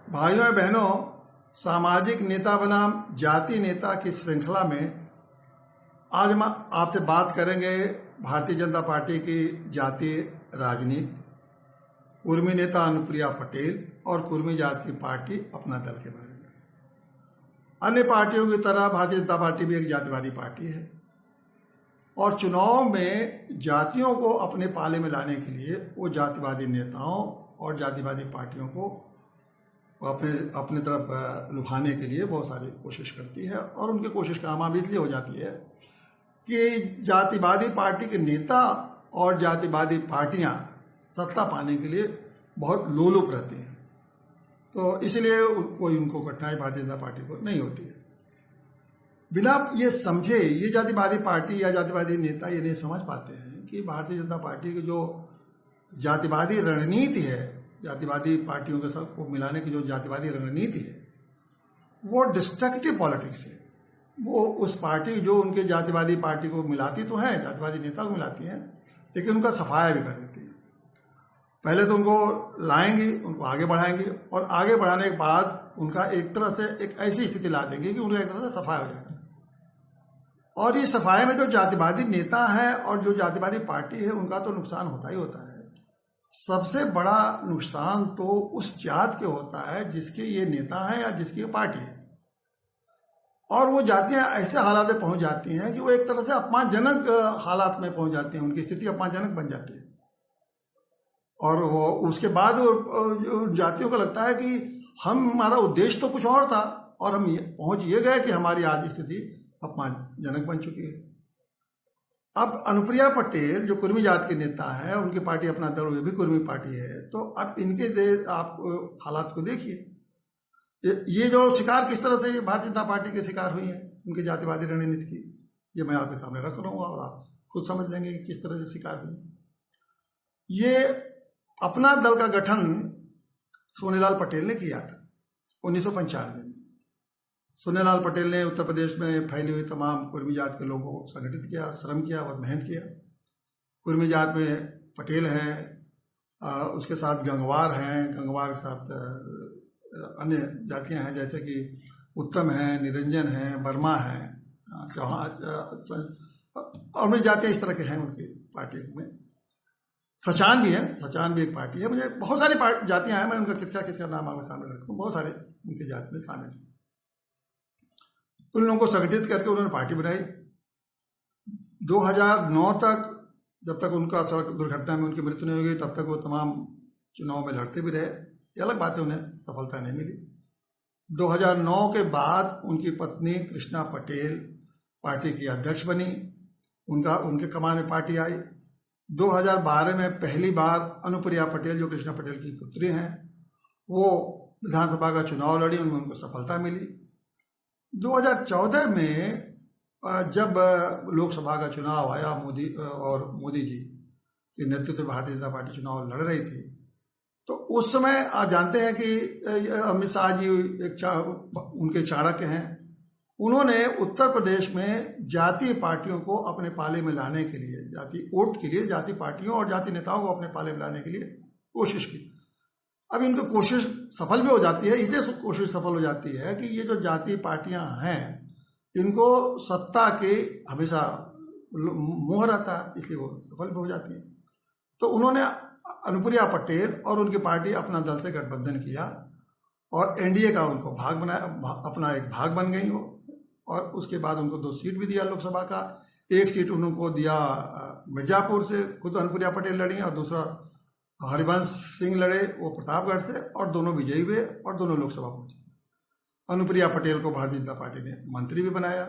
भाइयों और बहनों, सामाजिक नेता बनाम जाति नेता की श्रृंखला में आज हम आपसे बात करेंगे भारतीय जनता पार्टी की जातीय राजनीति, कुर्मी नेता अनुप्रिया पटेल और कुर्मी जात की पार्टी अपना दल के बारे में। अन्य पार्टियों की तरह भारतीय जनता पार्टी भी एक जातिवादी पार्टी है और चुनाव में जातियों को अपने पाले में लाने के लिए वो जातिवादी नेताओं और जातिवादी पार्टियों को अपने तरफ लुभाने के लिए बहुत सारी कोशिश करती है और उनकी कोशिश कामयाब इसलिए हो जाती है कि जातिवादी पार्टी के नेता और जातिवादी पार्टियां सत्ता पाने के लिए बहुत लोलुप रहते हैं, तो इसलिए कोई उनको कठिनाई भारतीय जनता पार्टी को नहीं होती है। बिना ये समझे ये जातिवादी पार्टी या जातिवादी नेता ये नहीं समझ पाते हैं कि भारतीय जनता पार्टी की जो जातिवादी रणनीति है, जातिवादी पार्टियों के साथ को मिलाने की जो जातिवादी रणनीति है, वो डिस्ट्रक्टिव पॉलिटिक्स है। वो उस पार्टी जो उनके जातिवादी पार्टी को मिलाती तो है, जातिवादी नेता को मिलाती है, लेकिन उनका सफाया भी कर देती है। पहले तो उनको लाएंगी, उनको आगे बढ़ाएंगी और आगे बढ़ाने के बाद उनका एक तरह से एक ऐसी स्थिति ला देंगे कि उनका एक तरह से सफाया हो जाएगा। और इस सफाए में जो जातिवादी नेता है और जो जातिवादी पार्टी है उनका तो नुकसान होता ही होता है। सबसे बड़ा नुकसान तो उस जात के होता है जिसके ये नेता है या जिसकी ये पार्टी है, और वो जातियां ऐसे हालात में पहुंच जाती हैं कि वो एक तरह से अपमानजनक हालात में पहुंच जाती हैं, उनकी स्थिति अपमानजनक बन जाती है। और वो उसके बाद जातियों को लगता है कि हमारा उद्देश्य तो कुछ और था और हम पहुंच ये गए कि हमारी आज स्थिति अपमानजनक बन चुकी है। अब अनुप्रिया पटेल जो कुर्मी जात के नेता है, उनकी पार्टी अपना दल ये भी कुर्मी पार्टी है, तो अब इनके आप हालात को देखिए। ये जो शिकार किस तरह से भारतीय जनता पार्टी के शिकार हुई है उनकी जातिवादी रणनीति की, ये मैं आपके सामने रख रहा हूँ और आप खुद समझ लेंगे कि किस तरह से शिकार हुई। ये अपना दल का गठन सोनेलाल पटेल ने किया था 1995 में। सोनेलाल पटेल ने उत्तर प्रदेश में फैली हुई तमाम कुर्मी जात के लोगों को संगठित किया, श्रम किया, बहुत मेहनत किया। कुर्मी जात में पटेल हैं, उसके साथ गंगवार हैं, गंगवार के साथ अन्य जातियां हैं जैसे कि उत्तम हैं, निरंजन हैं, वर्मा हैं, चौहान और भी जातियां इस तरह के हैं उनकी पार्टी में। सचान भी है, सचान भी एक पार्टी है। मुझे बहुत सारी जातियां हैं, मैं उनका किसका नाम आपके सामने रखूँ, बहुत सारे उनकी जाति में शामिल हैं। उन लोगों को संगठित करके उन्होंने पार्टी बनाई। 2009 तक, जब तक उनका सड़क दुर्घटना में उनकी मृत्यु नहीं हो गई, तब तक वो तमाम चुनाव में लड़ते भी रहे। ये अलग बात है, उन्हें सफलता नहीं मिली। 2009 के बाद उनकी पत्नी कृष्णा पटेल पार्टी की अध्यक्ष बनी, उनके कमान में पार्टी आई। 2012 में पहली बार अनुप्रिया पटेल जो कृष्णा पटेल की पुत्री हैं, वो विधानसभा का चुनाव लड़ी, उनमें उनको सफलता मिली। 2014 में जब लोकसभा का चुनाव आया, मोदी जी के नेतृत्व में भारतीय जनता पार्टी चुनाव लड़ रही थी, तो उस समय आप जानते हैं कि अमित शाह जी उनके चाणक्य हैं। उन्होंने उत्तर प्रदेश में जातीय पार्टियों को अपने पाले में लाने के लिए, जाति वोट के लिए जाति पार्टियों और जाति नेताओं को अपने पाले में लाने के लिए कोशिश की। अब इनकी कोशिश सफल भी हो जाती है। इसलिए कोशिश सफल हो जाती है कि ये जो जातीय पार्टियां हैं इनको सत्ता के हमेशा मोह रहता है, इसलिए वो सफल भी हो जाती है। तो उन्होंने अनुप्रिया पटेल और उनकी पार्टी अपना दल से गठबंधन किया और एनडीए का उनको भाग बनाया, अपना एक भाग बन गई वो। और उसके बाद उनको 2 सीट भी दिया लोकसभा का। एक सीट उनको दिया मिर्जापुर से, खुद अनुप्रिया पटेल लड़ी, और दूसरा हरिवंश सिंह लड़े, वो प्रतापगढ़ से, और दोनों विजयी हुए और दोनों लोकसभा पहुंचे। अनुप्रिया पटेल को भारतीय जनता पार्टी ने मंत्री भी बनाया,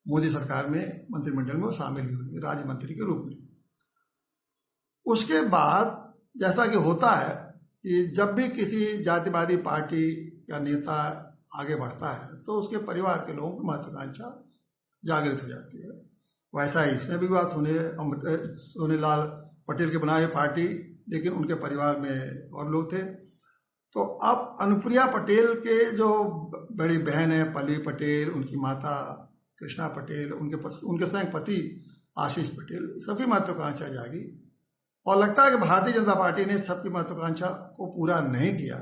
मोदी सरकार में मंत्रिमंडल में वो शामिल भी हुई राज्य मंत्री के रूप में। उसके बाद जैसा कि होता है कि जब भी किसी जातिवादी पार्टी का नेता आगे बढ़ता है तो उसके परिवार के लोगों की महत्वाकांक्षा जागृत हो जाती है। वैसा ही इसमें भी हुआ। सोनेलाल पटेल के बनाए पार्टी, लेकिन उनके परिवार में और लोग थे। तो अब अनुप्रिया पटेल के जो बड़ी बहन है पल्लवी पटेल, उनकी माता कृष्णा पटेल, उनके स्वयं पति आशीष पटेल, सबकी महत्वाकांक्षा जागी और लगता है कि भारतीय जनता पार्टी ने सबकी महत्वाकांक्षा को पूरा नहीं किया।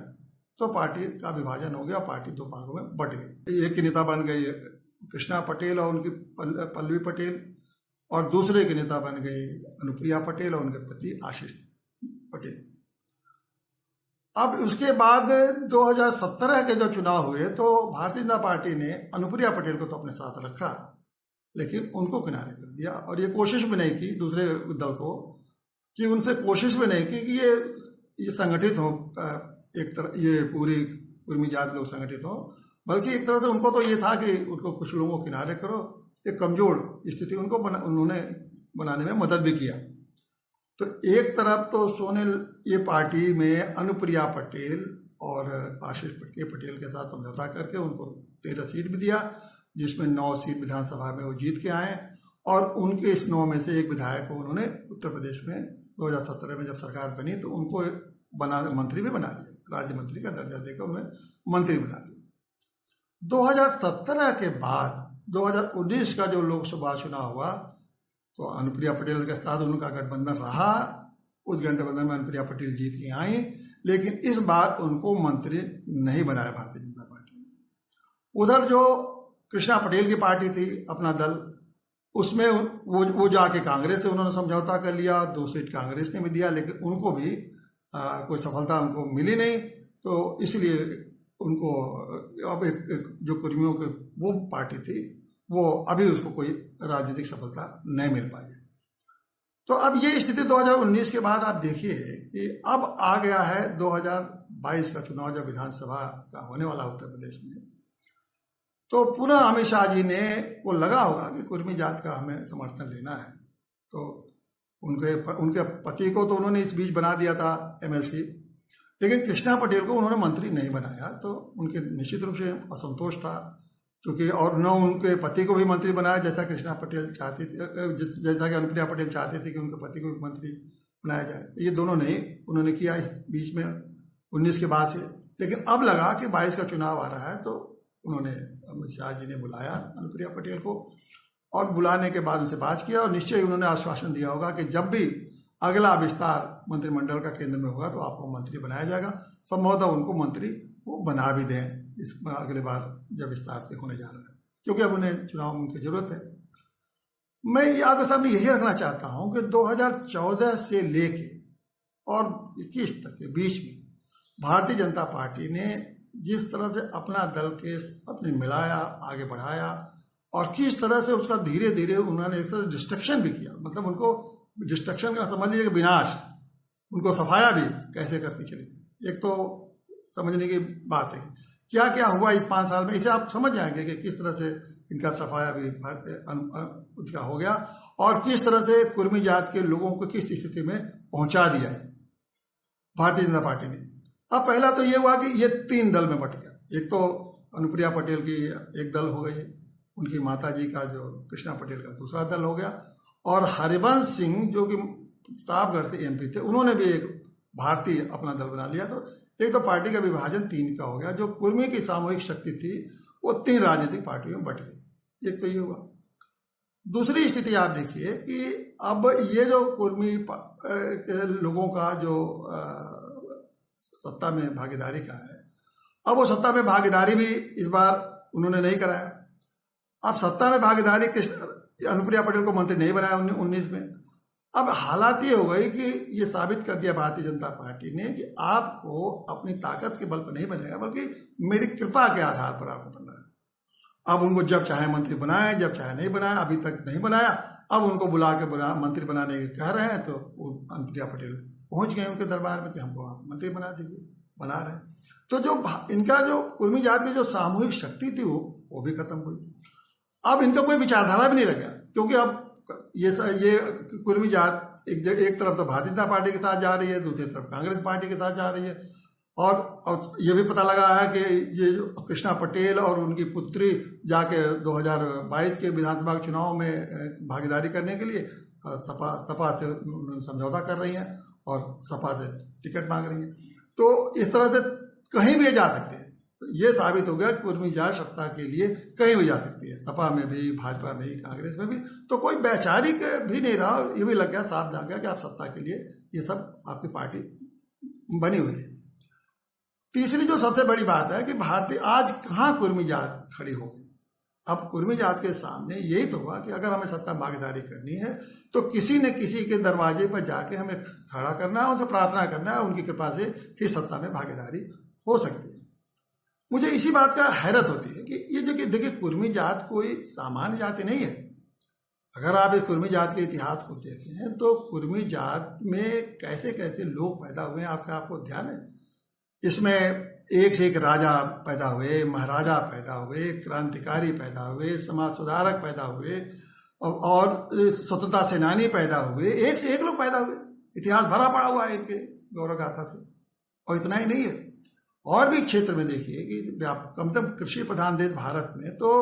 तो पार्टी का विभाजन हो गया, पार्टी दो भागों में बट गई। एक की नेता बन गई कृष्णा पटेल और उनकी पल्लवी पटेल, और दूसरे की नेता बन गई अनुप्रिया पटेल और उनके पति आशीष पटेल। अब उसके बाद 2017 के जो चुनाव हुए तो भारतीय जनता पार्टी ने अनुप्रिया पटेल को तो अपने साथ रखा, लेकिन उनको किनारे कर दिया और ये कोशिश भी नहीं की दूसरे दल को, कि उनसे कोशिश भी नहीं की कि ये संगठित हो, एक तरह ये पूरी कुर्मी जात लोग संगठित हो, बल्कि एक तरह से उनको तो ये था कि उनको कुछ लोगों को किनारे करो, एक कमजोर स्थिति उनको उन्होंने बनाने में मदद भी किया। तो एक तरफ तो सोने ये पार्टी में अनुप्रिया पटेल और आशीष पटेल के साथ समझौता करके उनको 13 सीट भी दिया, जिसमें 9 सीट विधानसभा में वो जीत के आए, और उनके इस 9 में से एक विधायक को उन्होंने उत्तर प्रदेश में 2017 में जब सरकार बनी तो उनको मंत्री भी बना दिया, राज्य मंत्री का दर्जा देकर उन्हें मंत्री बना दिया। 2017 के बाद 2019 का जो लोकसभा चुनाव हुआ तो अनुप्रिया पटेल के साथ उनका गठबंधन रहा, उस गठबंधन में अनुप्रिया पटेल जीत के आई, लेकिन इस बार उनको मंत्री नहीं बनाया भारतीय जनता पार्टी ने। उधर जो कृष्णा पटेल की पार्टी थी, अपना दल, उसमें वो जाके कांग्रेस से उन्होंने समझौता कर लिया, 2 सीट कांग्रेस ने भी दिया, लेकिन उनको भी कोई सफलता उनको मिली नहीं। तो इसलिए उनको अब एक जो कुर्मियों की वो पार्टी थी वो अभी उसको कोई राजनीतिक सफलता नहीं मिल पाई। तो अब ये स्थिति 2019 के बाद आप देखिए कि अब आ गया है 2022 का चुनाव, जब विधानसभा का होने वाला उत्तर प्रदेश में, तो पुनः अमित शाह जी ने को लगा होगा कि कुर्मी जात का हमें समर्थन लेना है। तो उनके पति को तो उन्होंने इस बीच बना दिया था MLC, लेकिन कृष्णा पटेल को उन्होंने मंत्री नहीं बनाया। तो उनके निश्चित रूप से असंतोष था, क्योंकि और न उनके पति को भी मंत्री बनाया जैसा कृष्णा पटेल चाहती थी, जैसा कि अनुप्रिया पटेल चाहते थे कि उनके पति को भी मंत्री बनाया जाए। तो ये दोनों नहीं उन्होंने किया इस बीच में 19 के बाद से। लेकिन अब लगा कि 22 का चुनाव आ रहा है, तो उन्होंने अमित शाह जी ने बुलाया अनुप्रिया पटेल को, और बुलाने के बाद उनसे बात किया, और निश्चय उन्होंने आश्वासन दिया होगा कि जब भी अगला विस्तार मंत्रिमंडल का केंद्र में होगा तो आपको मंत्री बनाया जाएगा। संभवतः उनको मंत्री वो बना भी दें इस अगले बार जब विस्तार तक होने जा रहा है, क्योंकि अब उन्हें चुनाव की जरूरत है। मैं ये आपके सामने यही रखना चाहता हूं कि 2014 से लेके और 21 तक के बीच में भारतीय जनता पार्टी ने जिस तरह से अपना दल के अपने मिलाया, आगे बढ़ाया, और किस तरह से उसका धीरे धीरे उन्होंने एक तरह डिस्ट्रक्शन भी किया, मतलब उनको डिस्ट्रक्शन का समझ लीजिए कि विनाश, उनको सफाया भी कैसे करती चली। एक तो समझने की बात है कि क्या क्या हुआ इस 5 साल में, इसे आप समझ जाएंगे कि किस तरह से इनका सफाया भी उसका हो गया, और किस तरह से कुर्मी जात के लोगों को किस स्थिति में पहुंचा दिया है भारतीय जनता पार्टी ने। अब पहला तो ये हुआ कि ये 3 दल में बट गया। एक तो अनुप्रिया पटेल की एक दल हो गई, उनकी माता जी का जो कृष्णा पटेल का दूसरा दल हो गया, और हरिवंश सिंह जो कि प्रतापगढ़ से MP थे, उन्होंने भी एक भारतीय अपना दल बना लिया। तो एक तो पार्टी का विभाजन 3 का हो गया। जो कुर्मी की सामूहिक शक्ति थी वो 3 राजनीतिक पार्टियों में बट गई। एक तो ये हुआ। दूसरी स्थिति आप देखिए कि अब ये जो कुर्मी लोगों का जो सत्ता में भागीदारी का है, अब वो सत्ता में भागीदारी भी इस बार उन्होंने नहीं कराया। अब सत्ता में भागीदारी अनुप्रिया पटेल को मंत्री नहीं बनाया 19 में। अब हालात ये हो गई कि ये साबित कर दिया भारतीय जनता पार्टी ने कि आपको अपनी ताकत के बल पर नहीं बनाएगा, बल्कि मेरी कृपा के आधार पर आपको बनना है। अब उनको जब चाहे मंत्री बनाए, जब चाहे नहीं बनाया, अभी तक नहीं बनाया, अब उनको बुला के मंत्री बनाने के कह रहे हैं। तो वो अनुप्रिया पटेल पहुंच गए उनके दरबार में कि हमको आप मंत्री बना दीजिए, बना रहे हैं। तो जो इनका जो कुर्मी जात की जो सामूहिक शक्ति थी वो भी खत्म हुई। अब इनका कोई विचारधारा भी नहीं रह गया, क्योंकि अब ये कुर्मी जात एक तरफ तो भारतीय जनता पार्टी के साथ जा रही है, दूसरी तरफ कांग्रेस पार्टी के साथ जा रही है। और ये भी पता लगा है कि ये जो कृष्णा पटेल और उनकी पुत्री जाके 2022 के विधानसभा के चुनाव में भागीदारी करने के लिए सपा से समझौता कर रही हैं और सपा से टिकट मांग रही हैं। तो इस तरह से कहीं भी जा सकते हैं। तो ये साबित हो गया कुर्मी जात सत्ता के लिए कहीं भी जा सकती है, सपा में भी, भाजपा में भी, कांग्रेस में भी। तो कोई वैचारिक भी नहीं रहा, ये भी लग गया, साफ लग गया कि आप सत्ता के लिए ये सब आपकी पार्टी बनी हुई है। तीसरी जो सबसे बड़ी बात है कि भारतीय आज कहाँ कुर्मी जात खड़ी हो गई। अब कुर्मी जात के सामने यही तो हुआ कि अगर हमें सत्ता भागीदारी करनी है तो किसी न किसी के दरवाजे पर जाके हमें खड़ा करना है, उनसे प्रार्थना करना है, उनकी कृपा से ही सत्ता में भागीदारी हो सकती है। मुझे इसी बात का हैरत होती है कि ये जो कि देखिए कुर्मी जात कोई सामान्य जाति नहीं है। अगर आप इस कुर्मी जात के इतिहास को देखें तो कुर्मी जात में कैसे कैसे लोग पैदा हुए हैं आपको ध्यान है। इसमें एक से एक राजा पैदा हुए, महाराजा पैदा हुए, क्रांतिकारी पैदा हुए, समाज सुधारक पैदा हुए और स्वतंत्रता सेनानी पैदा हुए, एक से एक लोग पैदा हुए। इतिहास भरा पड़ा हुआ है इनके गौरव गाथा से। और इतना ही नहीं है, और भी क्षेत्र में देखिए कि कमतम कृषि प्रधान देश भारत में तो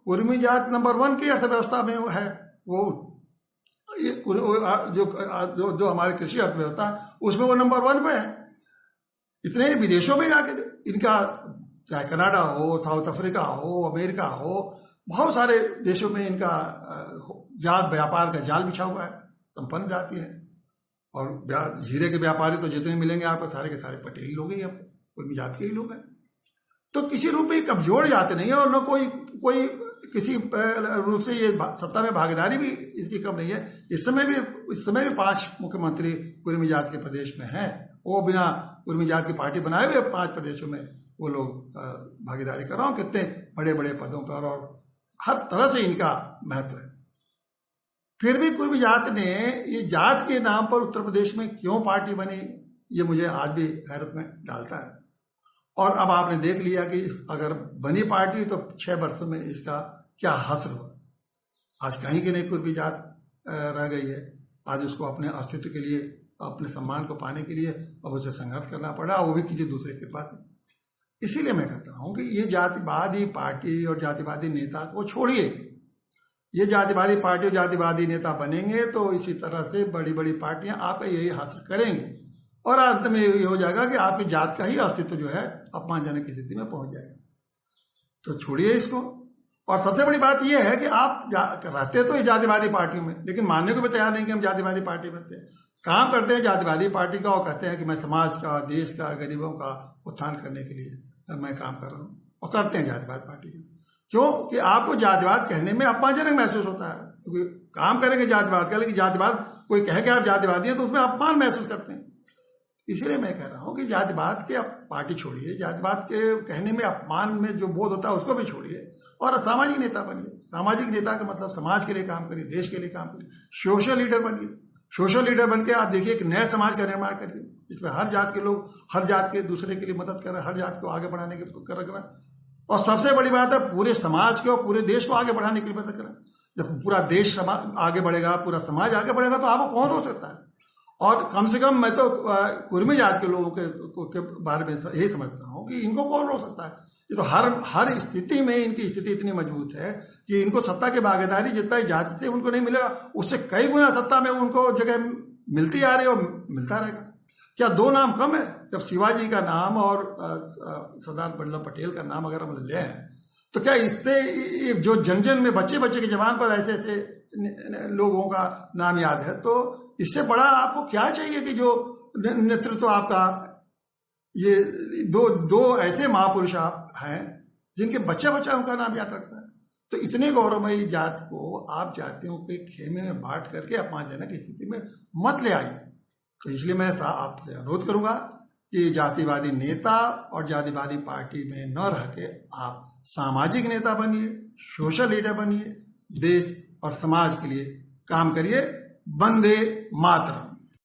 कुर्मी जात नंबर 1 की अर्थव्यवस्था में है। वो ये जो हमारी कृषि अर्थव्यवस्था उसमें वो नंबर 1 पे है। इतने ही विदेशों में जाके इनका, चाहे कनाडा हो, साउथ अफ्रीका हो, अमेरिका हो, बहुत सारे देशों में इनका व्यापार का जाल बिछा हुआ है। संपन्न जाति है और हीरे के व्यापारी तो जितने मिलेंगे आपको सारे के सारे पटेल लोग ही, कुर्मी जात के ही लोग हैं। तो किसी रूप में कमजोर जाते नहीं है और न कोई किसी रूप से ये सत्ता में भागीदारी भी इसकी कम नहीं है। इस समय भी 5 मुख्यमंत्री कुर्मी जात के प्रदेश में हैं। वो बिना कुर्मी जात की पार्टी बनाए हुए 5 प्रदेशों में वो लोग भागीदारी कर रहा हूँ, कितने बड़े बड़े पदों पर, और हर तरह से इनका महत्व है। फिर भी कुर्मी जात ने ये जात के नाम पर उत्तर प्रदेश में क्यों पार्टी बनी, ये मुझे आज भी हैरत में डालता है। और अब आपने देख लिया कि अगर बनी पार्टी तो 6 वर्षों में इसका क्या हासिल हुआ। आज कहीं की नहीं कुर्मी जात रह गई है। आज उसको अपने अस्तित्व के लिए, अपने सम्मान को पाने के लिए अब उसे संघर्ष करना पड़ा, वो भी किसी दूसरे के पास। इसीलिए मैं कहता हूँ कि ये जातिवादी पार्टी और जातिवादी नेता को छोड़िए। ये जातिवादी पार्टी और जातिवादी नेता बनेंगे तो इसी तरह से बड़ी बड़ी पार्टियां आपका यही हासिल करेंगे और अंत में ये हो जाएगा कि आपकी जात का ही अस्तित्व जो है अपमानजनक की स्थिति में पहुंच जाएगा। तो छोड़िए इसको। और सबसे बड़ी बात यह है कि आप रहते तो जातिवादी पार्टियों में, लेकिन मानने को भी तैयार नहीं कि हम जातिवादी पार्टी बनते हैं। काम करते हैं जातिवादी पार्टी का और कहते हैं कि मैं समाज का, देश का, गरीबों का उत्थान करने के लिए मैं काम कर रहा हूँ, और करते हैं जातिवाद पार्टी का। क्यों कि आपको जातिवाद कहने में अपमानजनक महसूस होता है, क्योंकि काम करेंगे जातिवाद का, लेकिन जातिवाद कोई कहे कि आप जातिवादी हैं तो उसमें अपमान महसूस करते हैं। इसलिए मैं कह रहा हूँ कि जातिवाद के पार्टी छोड़िए, जातिवाद के कहने में अपमान में जो बोध होता है उसको भी छोड़िए और सामाजिक नेता बनिए। सामाजिक नेता का मतलब समाज के लिए काम करिए, देश के लिए काम करिए, सोशल लीडर बनिए। सोशल लीडर बन के आप देखिए एक नए समाज का निर्माण करिए, जिसमें हर जात के लोग हर जात के दूसरे के लिए मदद करें, हर जात को आगे बढ़ाने की करें। और सबसे बड़ी बात है पूरे समाज को, पूरे देश को आगे बढ़ाने के लिए मदद करें। जब पूरा देश आगे बढ़ेगा, पूरा समाज आगे बढ़ेगा तो आपको कौन रोक सकता है। और कम से कम मैं तो कुर्मी जात के लोगों के बारे में यही समझता हूँ कि इनको कौन रोक सकता है। ये तो हर स्थिति में इनकी स्थिति इतनी मजबूत है कि इनको सत्ता की भागीदारी जितना जाति से उनको नहीं मिलेगा, उससे कई गुना सत्ता में उनको जगह मिलती आ रही है और मिलता रहेगा। क्या 2 नाम कम है? जब शिवाजी का नाम और सरदार वल्लभ पटेल का नाम अगर हम ले हैं तो क्या इससे जो जन जन में बच्चे बच्चे के जवान पर ऐसे ऐसे लोगों का नाम याद है, तो इससे बड़ा आपको क्या चाहिए कि जो नेतृत्व आपका, ये दो ऐसे महापुरुष आप हैं जिनके बच्चा बच्चा उनका नाम याद रखता है। तो इतने गौरवमयी जात को आप जातियों के खेमे में बांट करके अपमानजनक स्थिति में मत ले आइए। तो इसलिए मैं आपसे अनुरोध करूंगा कि जातिवादी नेता और जातिवादी पार्टी में न रह के आप सामाजिक नेता बनिए, सोशल लीडर बनिए, देश और समाज के लिए काम करिए। वंदे मातरम।